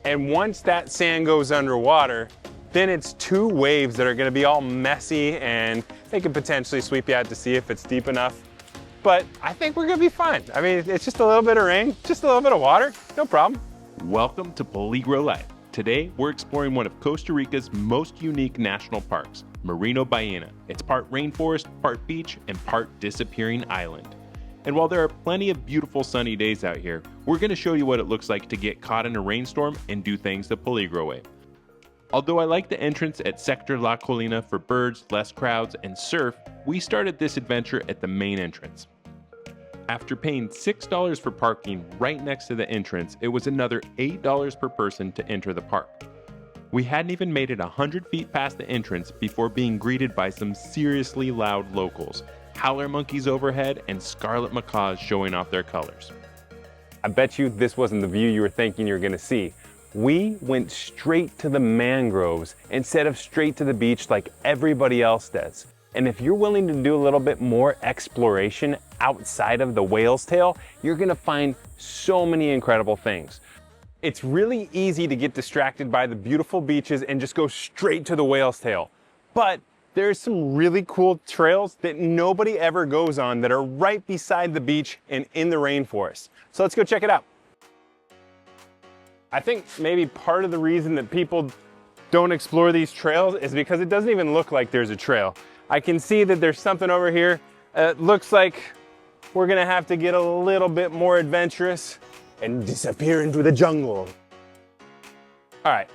And once that sand goes underwater, then it's two waves that are gonna be all messy and they could potentially sweep you out to sea if it's deep enough. But I think we're gonna be fine. I mean, it's just a little bit of rain, just a little bit of water, no problem. Welcome to Peligro Life. Today, we're exploring one of Costa Rica's most unique national parks, Marino Ballena. It's part rainforest, part beach, and part disappearing island. And while there are plenty of beautiful sunny days out here, we're going to show you what it looks like to get caught in a rainstorm and do things the Peligro way. Although I like the entrance at Sector La Colina for birds, less crowds, and surf, we started this adventure at the main entrance. After paying $6 for parking right next to the entrance, it was another $8 per person to enter the park. We hadn't even made it 100 feet past the entrance before being greeted by some seriously loud locals, howler monkeys overhead and scarlet macaws showing off their colors. I bet you this wasn't the view you were thinking you were gonna see. We went straight to the mangroves instead of straight to the beach like everybody else does. And if you're willing to do a little bit more exploration outside of the whale's tail, you're gonna find so many incredible things. It's really easy to get distracted by the beautiful beaches and just go straight to the whale's tail. But there's some really cool trails that nobody ever goes on that are right beside the beach and in the rainforest. So let's go check it out. I think maybe part of the reason that people don't explore these trails is because it doesn't even look like there's a trail. I can see that there's something over here. It looks like we're gonna have to get a little bit more adventurous and disappear into the jungle. All right,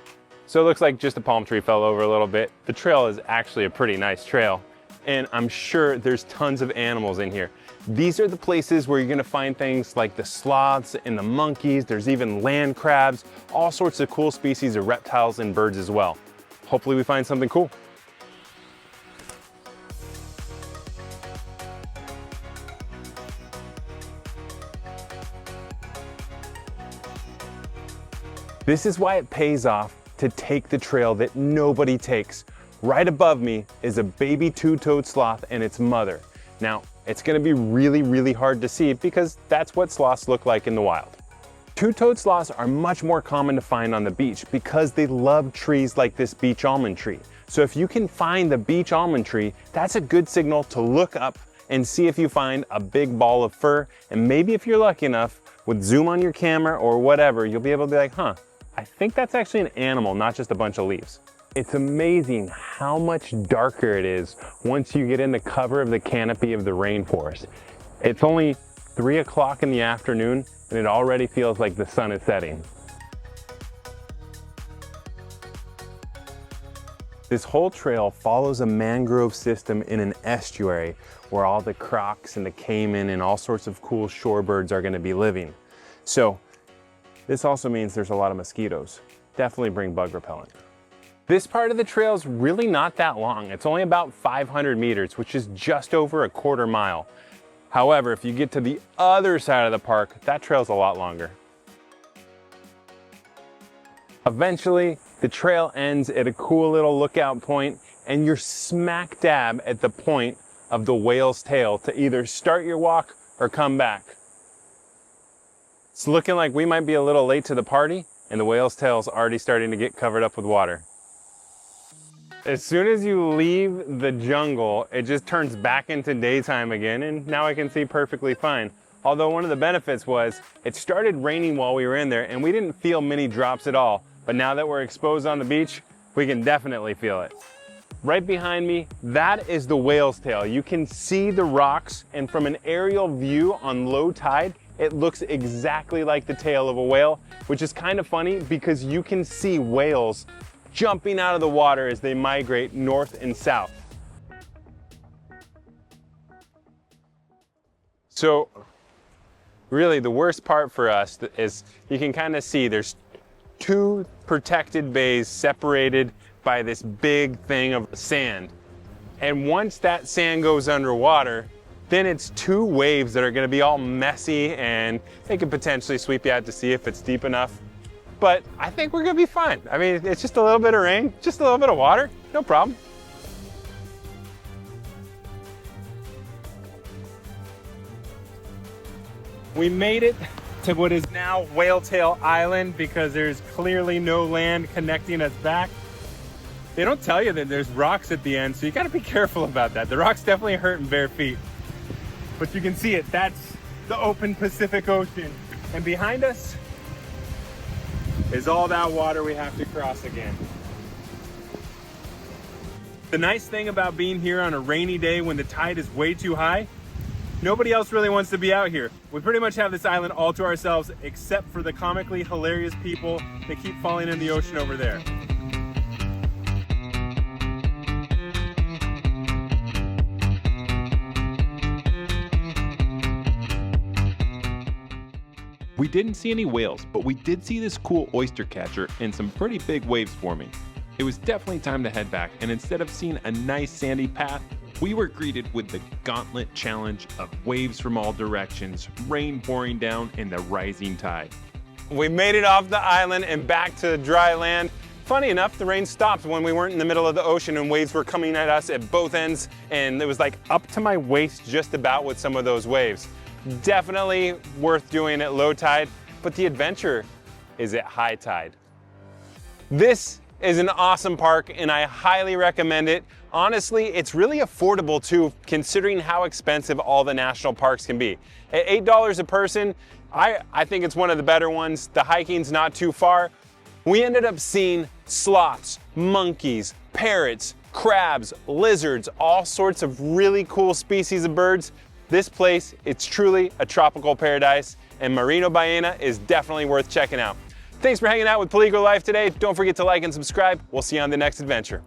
so it looks like just a palm tree fell over a little bit. The trail is actually a pretty nice trail, and I'm sure there's tons of animals in here. These are the places where you're gonna find things like the sloths and the monkeys. There's even land crabs, all sorts of cool species of reptiles and birds as well. Hopefully we find something cool. This is why it pays off to take the trail that nobody takes. Right above me is a baby two-toed sloth and its mother. Now, it's gonna be really hard to see because that's what sloths look like in the wild. Two-toed sloths are much more common to find on the beach because they love trees like this beach almond tree. So if you can find the beach almond tree, that's a good signal to look up and see if you find a big ball of fur. And maybe if you're lucky enough, with zoom on your camera or whatever, you'll be able to be like, huh, I think that's actually an animal, not just a bunch of leaves. It's amazing how much darker it is once you get in the cover of the canopy of the rainforest. It's only 3 o'clock in the afternoon and it already feels like the sun is setting. This whole trail follows a mangrove system in an estuary where all the crocs and the caiman and all sorts of cool shorebirds are going to be living. So this also means there's a lot of mosquitoes. Definitely bring bug repellent. This part of the trail is really not that long. It's only about 500 meters, which is just over a quarter mile. However, if you get to the other side of the park, that trail's a lot longer. Eventually, the trail ends at a cool little lookout point, and you're smack dab at the point of the whale's tail to either start your walk or come back. It's looking like we might be a little late to the party, and the whale's tail is already starting to get covered up with water. As soon as you leave the jungle, it just turns back into daytime again, and now I can see perfectly fine. Although one of the benefits was, it started raining while we were in there, and we didn't feel many drops at all. But now that we're exposed on the beach, we can definitely feel it. Right behind me, that is the whale's tail. You can see the rocks, and from an aerial view on low tide, it looks exactly like the tail of a whale, which is kind of funny because you can see whales jumping out of the water as they migrate north and south. So really the worst part for us is you can kind of see there's 2 protected bays separated by this big thing of sand. And once that sand goes underwater, then it's 2 waves that are gonna be all messy and they could potentially sweep you out to sea if it's deep enough. But I think we're gonna be fine. I mean, it's just a little bit of rain, just a little bit of water, no problem. We made it to what is now Whale Tail Island because there's clearly no land connecting us back. They don't tell you that there's rocks at the end, so you gotta be careful about that. The rocks definitely hurt in bare feet. But you can see it, that's the open Pacific Ocean. And behind us is all that water we have to cross again. The nice thing about being here on a rainy day when the tide is way too high, nobody else really wants to be out here. We pretty much have this island all to ourselves except for the comically hilarious people that keep falling in the ocean over there. We didn't see any whales, but we did see this cool oyster catcher and some pretty big waves forming. It was definitely time to head back, and instead of seeing a nice sandy path, we were greeted with the gauntlet challenge of waves from all directions, rain pouring down, and the rising tide. We made it off the island and back to dry land. Funny enough, the rain stopped when we weren't in the middle of the ocean and waves were coming at us at both ends, and it was like up to my waist just about with some of those waves. Definitely worth doing at low tide, but the adventure is at high tide. This is an awesome park and I highly recommend it. Honestly, it's really affordable too, considering how expensive all the national parks can be. At $8 a person, I think it's one of the better ones. The hiking's not too far. We ended up seeing sloths, monkeys, parrots, crabs, lizards, all sorts of really cool species of birds. This place, it's truly a tropical paradise, and Marino Ballena is definitely worth checking out. Thanks for hanging out with Peligro Life today. Don't forget to like and subscribe. We'll see you on the next adventure.